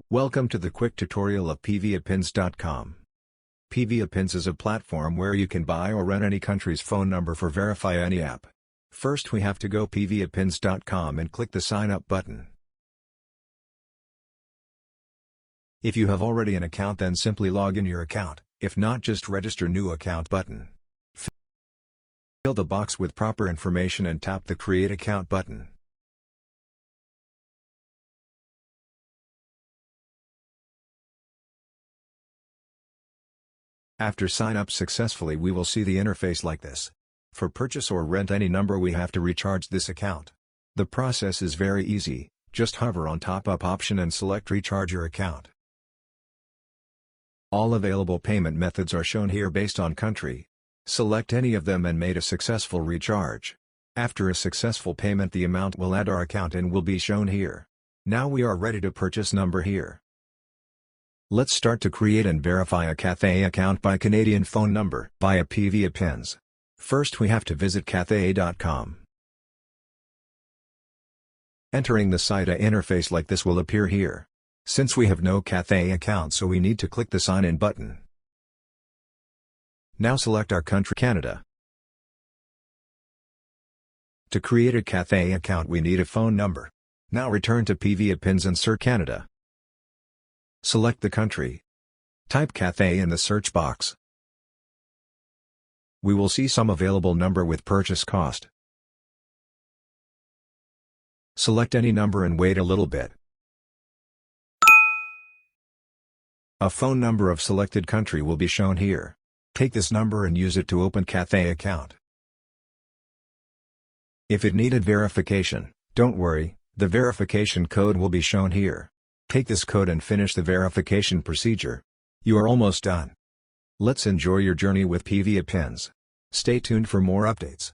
Welcome to the quick tutorial of pviapins.com. pviapins is a platform where you can buy or rent any country's phone number for verify any app. First we have to go pviapins.com and click the sign up button. If you have already an account, then simply log in your account, if not just register new account button. Fill the box with proper information and tap the create account button. After sign up successfully, we will see the interface like this. For purchase or rent any number, we have to recharge this account. The process is very easy, just hover on top up option and select recharge your account. All available payment methods are shown here based on country. Select any of them and made a successful recharge. After a successful payment, the amount will add our account and will be shown here. Now we are ready to purchase number here. Let's start to create and verify a Cathay account by Canadian phone number via pviapins. First we have to visit cathay.com. Entering the site, a interface like this will appear here. Since we have no Cathay account, so we need to click the sign in button. Now select our country, Canada. To create a Cathay account we need a phone number. Now return to pviapins and search Canada. Select the country. Type Cathay in the search box. We will see some available number with purchase cost. Select any number and wait a little bit. A phone number of selected country will be shown here. Take this number and use it to open Cathay account. If it needed verification, don't worry, the verification code will be shown here. Take this code and finish the verification procedure. You are almost done. Let's enjoy your journey with pviapins. Stay tuned for more updates.